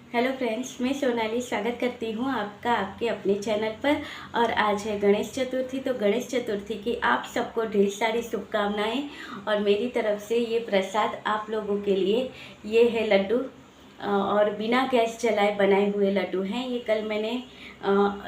Hello friends, मैं सोनाली स्वागत करती हूँ आपका आपके अपने चैनल पर। और आज है गणेश चतुर्थी। तो गणेश चतुर्थी की आप सबको ढेर सारी शुभकामनाएं। और मेरी तरफ से ये प्रसाद आप लोगों के लिए, ये है लड्डू। और बिना गैस जलाए बनाए हुए लड्डू हैं। ये कल मैंने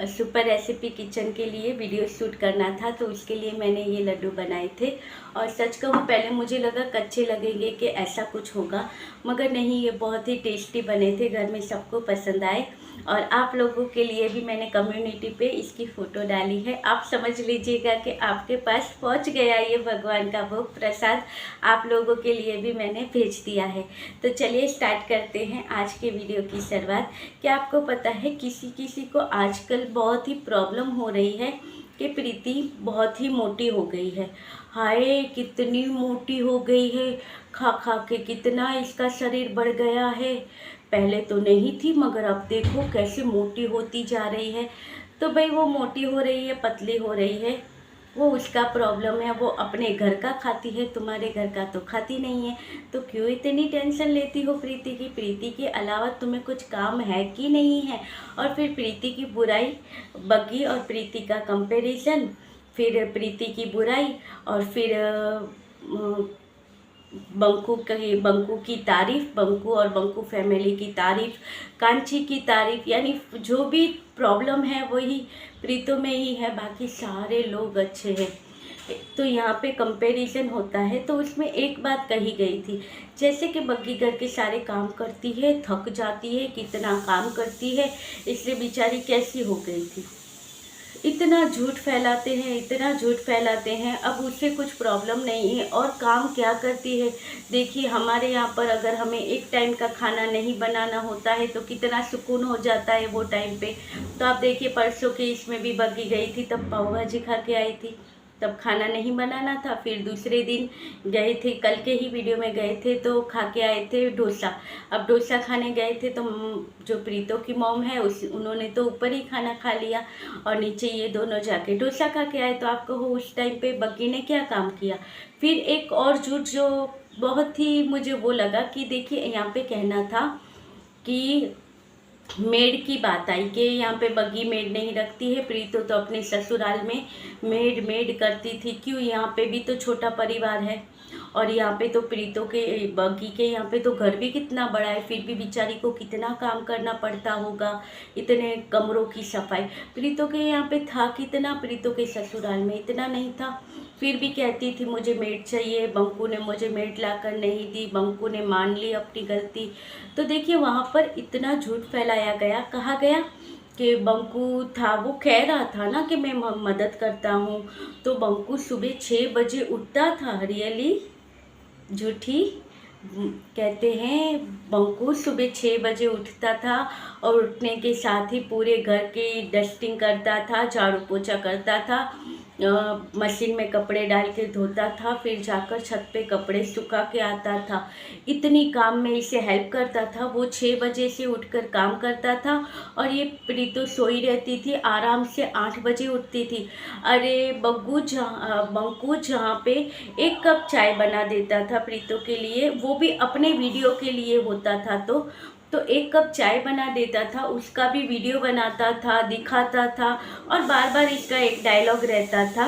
सुपर रेसिपी किचन के लिए वीडियो शूट करना था, तो उसके लिए मैंने ये लड्डू बनाए थे। और सच कहूँ, पहले मुझे लगा कच्चे लगेंगे कि ऐसा कुछ होगा, मगर नहीं, ये बहुत ही टेस्टी बने थे, घर में सबको पसंद आए। और आप लोगों के लिए भी मैंने कम्युनिटी पे इसकी फ़ोटो डाली है। आप समझ लीजिएगा कि आपके पास पहुंच गया ये भगवान का भोग प्रसाद। आप लोगों के लिए भी मैंने भेज दिया है। तो चलिए स्टार्ट करते हैं आज के वीडियो की शुरुआत। क्या आपको पता है, किसी किसी को आजकल बहुत ही प्रॉब्लम हो रही है कि प्रीति बहुत ही मोटी हो गई है। हाय, कितनी मोटी हो गई है, खा खा के कितना इसका शरीर बढ़ गया है। पहले तो नहीं थी, मगर अब देखो कैसे मोटी होती जा रही है। तो भाई, वो मोटी हो रही है, पतली हो रही है, वो उसका प्रॉब्लम है। वो अपने घर का खाती है, तुम्हारे घर का तो खाती नहीं है। तो क्यों इतनी टेंशन लेती हो प्रीति की? प्रीति के अलावा तुम्हें कुछ काम है कि नहीं है? और फिर प्रीति की बुराई, बग्गी और प्रीति का कंपैरिजन, फिर प्रीति की बुराई, और फिर बंकू की तारीफ, बंकू और बंकू फैमिली की तारीफ, कांची की तारीफ, यानी जो भी प्रॉब्लम है वही प्रीतो में ही है, बाकी सारे लोग अच्छे हैं। तो यहाँ पे कंपैरिजन होता है। तो उसमें एक बात कही गई थी, जैसे कि बग्गी घर के सारे काम करती है, थक जाती है, कितना काम करती है, इसलिए बेचारी कैसी हो गई थी। इतना झूठ फैलाते हैं, इतना झूठ फैलाते हैं। अब उससे कुछ प्रॉब्लम नहीं है और काम क्या करती है। देखिए, हमारे यहाँ पर अगर हमें एक टाइम का खाना नहीं बनाना होता है तो कितना सुकून हो जाता है वो टाइम पे। तो आप देखिए, परसों के इसमें भी बग्गी गई थी, तब पाव भाजी खा के आई थी, तब खाना नहीं बनाना था। फिर दूसरे दिन गए थे, कल के ही वीडियो में गए थे, तो खा के आए थे डोसा। अब डोसा खाने गए थे तो जो प्रीतो की मॉम है उन्होंने तो ऊपर ही खाना खा लिया और नीचे ये दोनों जाके डोसा खा के आए। तो आप कहो उस टाइम पे बग्गी ने क्या काम किया। फिर एक और झूठ जो बहुत ही मुझे वो लगा कि देखिए, यहाँ पे कहना था कि मेड की बात आई कि यहाँ पे बग्गी मेड नहीं रखती है, प्रीतो तो अपने ससुराल में मेड मेड करती थी। क्यों, यहाँ पे भी तो छोटा परिवार है। और यहाँ पे तो प्रीतो के, बग्गी के यहाँ पे तो घर भी कितना बड़ा है, फिर भी बेचारी को कितना काम करना पड़ता होगा, इतने कमरों की सफाई। प्रीतो के यहाँ पे था कितना, प्रीतो के ससुराल में इतना नहीं था। फिर भी कहती थी मुझे मेड चाहिए, बंकू ने मुझे मेड लाकर नहीं दी, बंकू ने मान ली अपनी गलती। तो देखिए, वहाँ पर इतना झूठ फैलाया गया, कहा गया कि बंकू था, वो कह रहा था ना कि मैं मदद करता हूँ। तो बंकू सुबह 6 बजे उठता था। रियली झूठी। कहते हैं बंकू सुबह 6 बजे उठता था और उठने के साथ ही पूरे घर की डस्टिंग करता था, झाड़ू पोछा करता था, मशीन में कपड़े डाल के धोता था, फिर जाकर छत पे कपड़े सुखा के आता था। इतनी काम में इसे हेल्प करता था। वो 6 बजे से उठकर काम करता था और ये प्रीतो सोई रहती थी, आराम से 8 बजे उठती थी। अरे बंकू जहाँ पे 1 कप चाय बना देता था प्रीतो के लिए, वो भी अपने वीडियो के लिए होता था। तो 1 कप चाय बना देता था, उसका भी वीडियो बनाता था, दिखाता था। और बार बार इसका एक डायलॉग रहता था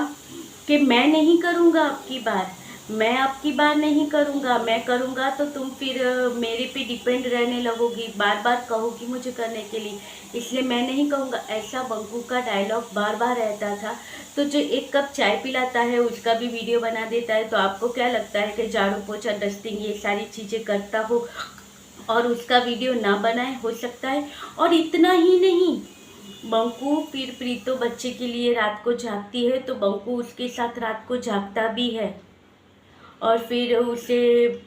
कि मैं नहीं करूँगा आपकी बार, मैं आपकी बार नहीं करूँगा, मैं करूँगा तो तुम फिर मेरे पे डिपेंड रहने लगोगी, बार बार कहोगी मुझे करने के लिए, इसलिए मैं नहीं कहूँगा। ऐसा बंकू का डायलॉग बार बार रहता था। तो जो 1 कप चाय पिलाता है उसका भी वीडियो बना देता है। तो आपको क्या लगता है कि झाड़ू पोछा डस्टिंग ये सारी चीज़ें करता हो और उसका वीडियो ना बनाए? हो सकता है। और इतना ही नहीं, बंकू फिर प्रीतो बच्चे के लिए रात को जागती है तो बंकू उसके साथ रात को जागता भी है और फिर उसे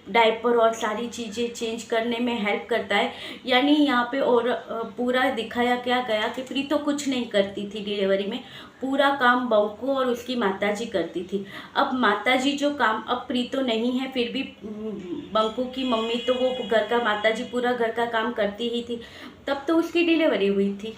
डायपर और सारी चीज़ें चेंज करने में हेल्प करता है। यानी यहाँ पे और पूरा दिखाया क्या गया कि प्रीतो कुछ नहीं करती थी डिलीवरी में, पूरा काम बंकू और उसकी माताजी करती थी। अब माताजी जो काम, अब प्रीतो नहीं है, फिर भी बंकू की मम्मी तो वो घर का, माताजी पूरा घर का काम करती ही थी। तब तो उसकी डिलीवरी हुई थी।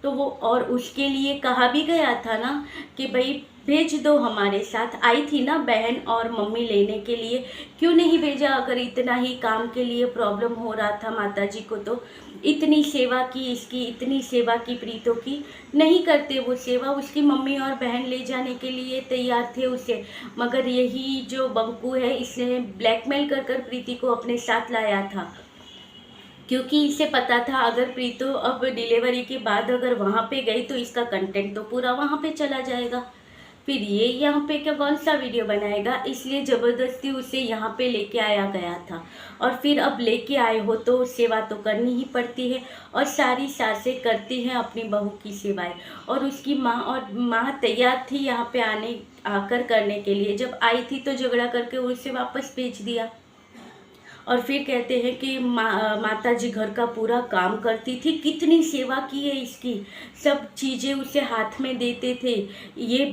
तो वो, और उसके लिए कहा भी गया था ना कि भाई भेज दो हमारे साथ। आई थी ना बहन और मम्मी लेने के लिए, क्यों नहीं भेजा? अगर इतना ही काम के लिए प्रॉब्लम हो रहा था माता जी को, तो इतनी सेवा की इसकी, इतनी सेवा की प्रीतो की, नहीं करते वो सेवा। उसकी मम्मी और बहन ले जाने के लिए तैयार थे उसे, मगर यही जो बंकू है इसने ब्लैकमेल कर कर प्रीति को अपने साथ लाया था, क्योंकि इसे पता था अगर प्रीतो अब डिलीवरी के बाद अगर वहाँ पे गई तो इसका कंटेंट तो पूरा वहाँ पे चला जाएगा, फिर ये यहाँ पे क्या कौन सा वीडियो बनाएगा, इसलिए ज़बरदस्ती उसे यहाँ पे लेके आया गया था। और फिर अब लेके आए हो तो सेवा तो करनी ही पड़ती है, और सारी सासें करती हैं अपनी बहू की सेवाएं। और उसकी माँ तैयार थी यहाँ पे आकर करने के लिए। जब आई थी तो झगड़ा करके उसे वापस भेज दिया। और फिर कहते हैं कि माता जी घर का पूरा काम करती थी, कितनी सेवा की है इसकी, सब चीज़ें उसे हाथ में देते थे, ये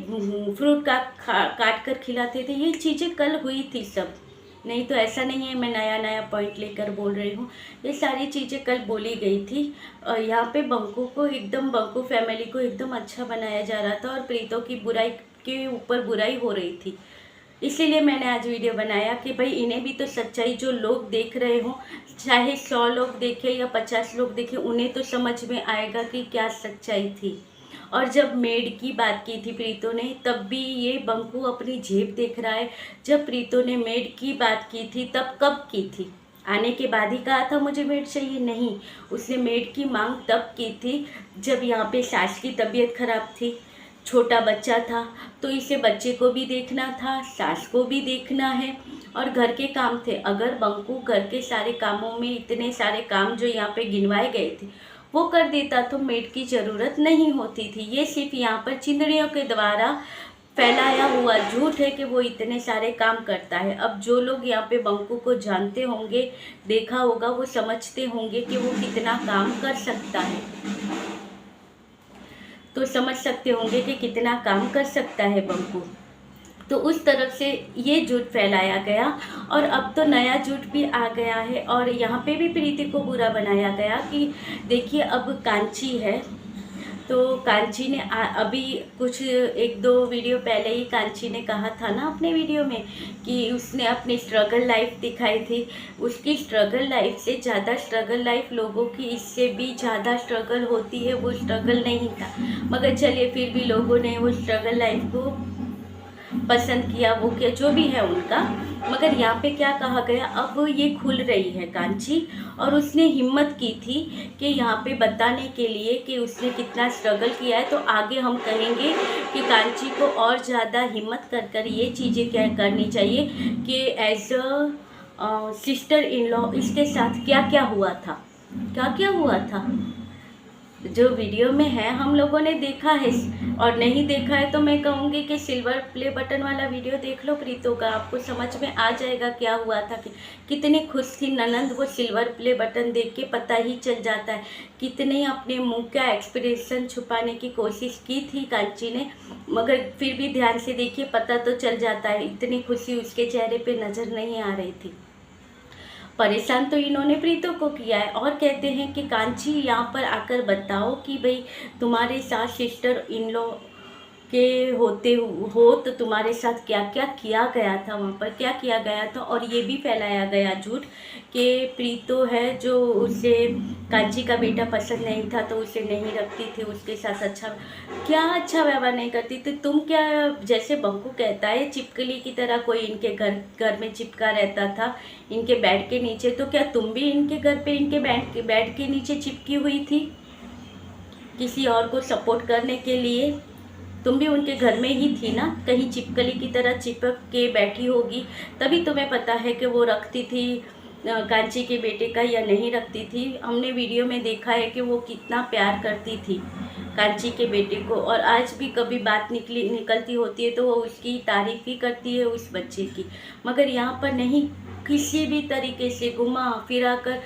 फ्रूट काट कर खिलाते थे, ये चीज़ें कल हुई थी सब। नहीं तो ऐसा नहीं है मैं नया नया पॉइंट लेकर बोल रही हूँ, ये सारी चीज़ें कल बोली गई थी। और यहाँ पे बंकू को एकदम, बंकू फैमिली को एकदम अच्छा बनाया जा रहा था, और प्रीतो की बुराई के ऊपर बुराई हो रही थी। इसीलिए मैंने आज वीडियो बनाया कि भाई इन्हें भी तो सच्चाई, जो लोग देख रहे हों, चाहे 100 लोग देखें या 50 लोग देखें, उन्हें तो समझ में आएगा कि क्या सच्चाई थी। और जब मेड की बात की थी प्रीतो ने, तब भी ये बंकू अपनी जेब देख रहा है। जब प्रीतो ने मेड की बात की थी तब कब की थी? आने के बाद ही कहा था मुझे मेड चाहिए? नहीं, उसने मेड की मांग तब की थी जब यहाँ पे सास की तबीयत खराब थी, छोटा बच्चा था, तो इसे बच्चे को भी देखना था, सास को भी देखना है, और घर के काम थे। अगर बंकू घर के सारे कामों में, इतने सारे काम जो यहाँ पे गिनवाए गए थे वो कर देता तो मेड की ज़रूरत नहीं होती थी। ये सिर्फ यहाँ पर चिंदड़ियों के द्वारा फैलाया हुआ झूठ है कि वो इतने सारे काम करता है। अब जो लोग यहाँ पे बंकू को जानते होंगे, देखा होगा, वो समझते होंगे कि वो कितना काम कर सकता है, तो समझ सकते होंगे कि कितना काम कर सकता है बंकू। तो उस तरफ से ये झूठ फैलाया गया, और अब तो नया झूठ भी आ गया है, और यहाँ पे भी प्रीति को बुरा बनाया गया कि देखिए अब कांची है, तो कांची ने अभी कुछ 1-2 वीडियो पहले ही कांची ने कहा था ना अपने वीडियो में कि उसने अपनी स्ट्रगल लाइफ दिखाई थी। उसकी स्ट्रगल लाइफ से ज़्यादा स्ट्रगल लाइफ लोगों की इससे भी ज़्यादा स्ट्रगल होती है, वो स्ट्रगल नहीं था। मगर चलिए फिर भी लोगों ने वो स्ट्रगल लाइफ को पसंद किया, वो क्या जो भी है उनका। मगर यहाँ पे क्या कहा गया, अब ये खुल रही है कांची, और उसने हिम्मत की थी कि यहाँ पे बताने के लिए कि उसने कितना स्ट्रगल किया है। तो आगे हम कहेंगे कि कांची को और ज़्यादा हिम्मत कर कर ये चीज़ें क्या करनी चाहिए कि as a sister in law इसके साथ क्या क्या हुआ था, क्या क्या हुआ था, जो वीडियो में है हम लोगों ने देखा है। और नहीं देखा है तो मैं कहूँगी कि सिल्वर प्ले बटन वाला वीडियो देख लो प्रीतो का, आपको समझ में आ जाएगा क्या हुआ था, कि कितनी खुश थी ननंद। वो सिल्वर प्ले बटन देख के पता ही चल जाता है कितने अपने मुंह का एक्सप्रेशन छुपाने की कोशिश की थी कांची ने, मगर फिर भी ध्यान से देखिए पता तो चल जाता है, इतनी खुशी उसके चेहरे पे नज़र नहीं आ रही थी। परेशान तो इन्होंने प्रीतो को किया है। और कहते हैं कि कांची यहाँ पर आकर बताओ कि भाई तुम्हारे साथ सिस्टर इन लॉ के होते हो तो तुम्हारे साथ क्या क्या किया गया था, वहाँ पर क्या किया गया था। और ये भी फैलाया गया झूठ कि प्रीतो है जो उसे कांची का बेटा पसंद नहीं था तो उसे नहीं रखती थी, उसके साथ अच्छा व्यवहार नहीं करती थी। तुम क्या, जैसे बंकू कहता है चिपकली की तरह कोई इनके घर में चिपका रहता था इनके बेड के नीचे, तो क्या तुम भी इनके घर पे इनके बेड के नीचे चिपकी हुई थी किसी और को सपोर्ट करने के लिए? तुम भी उनके घर में ही थी ना, कहीं चिपकली की तरह चिपक के बैठी होगी, तभी तुम्हें पता है कि वो रखती थी कांची के बेटे का या नहीं रखती थी। हमने वीडियो में देखा है कि वो कितना प्यार करती थी कांची के बेटे को, और आज भी कभी बात निकलती होती है तो वो उसकी तारीफ ही करती है उस बच्चे की। मगर यहाँ पर नहीं, किसी भी तरीके से घुमा फिरा कर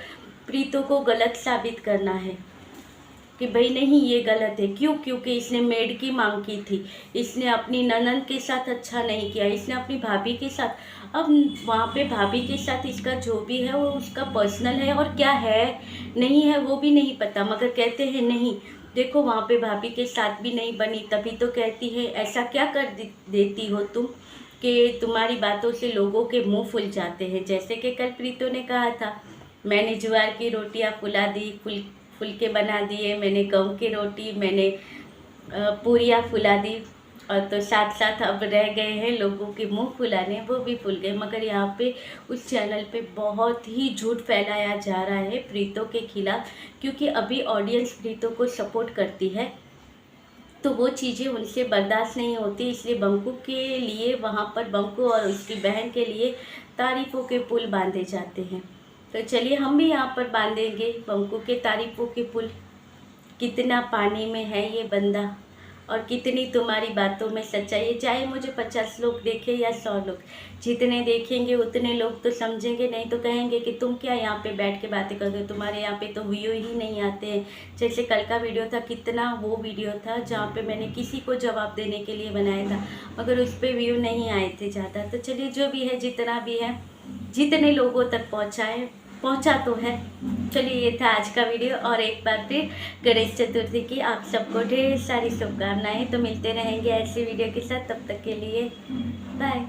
प्रीतो को गलत साबित करना है कि भाई नहीं ये गलत है। क्यों? क्योंकि इसने मेड की मांग की थी, इसने अपनी ननंद के साथ अच्छा नहीं किया, इसने अपनी भाभी के साथ। अब वहाँ पे भाभी के साथ इसका जो भी है वो उसका पर्सनल है, और क्या है नहीं है वो भी नहीं पता, मगर कहते हैं नहीं देखो वहाँ पे भाभी के साथ भी नहीं बनी, तभी तो कहती है ऐसा क्या कर देती हो तुम कि तुम्हारी बातों से लोगों के मुंह फुल जाते हैं। जैसे कि कल प्रीतो ने कहा था, मैंने ज्वार की रोटियां फुला दी, फुलके बना दिए, मैंने गेहूं की रोटी, मैंने पूरियाँ फुला दी, और तो साथ साथ अब रह गए हैं लोगों के मुंह फुलाने, वो भी फुल गए। मगर यहाँ पे उस चैनल पे बहुत ही झूठ फैलाया जा रहा है प्रीतो के खिलाफ, क्योंकि अभी ऑडियंस प्रीतो को सपोर्ट करती है, तो वो चीज़ें उनसे बर्दाश्त नहीं होती। इसलिए बंकू के लिए वहाँ पर बंकू और उसकी बहन के लिए तारीफ़ों के पुल बांधे जाते हैं। तो चलिए हम भी यहाँ पर बांधेंगे बंकू के तारीफ़ों के पुल। कितना पानी में है ये बंदा, और कितनी तुम्हारी बातों में सच्चाई है। चाहे मुझे 50 लोग देखें या 100 लोग, जितने देखेंगे उतने लोग तो समझेंगे, नहीं तो कहेंगे कि तुम क्या यहाँ पे बैठ के बातें करते हो, तुम्हारे यहाँ पे तो व्यू ही नहीं आते हैं। जैसे कल का वीडियो था, कितना वो वीडियो था जहाँ पे मैंने किसी को जवाब देने के लिए बनाया था, मगर उस पर व्यू नहीं आए थे ज़्यादा। तो चलिए जो भी है, जितना भी है, जितने लोगों तक पहुँचा तो है। चलिए ये था आज का वीडियो, और एक बार फिर गणेश चतुर्थी की आप सबको ढेर सारी शुभकामनाएं। तो मिलते रहेंगे ऐसे वीडियो के साथ, तब तक के लिए बाय।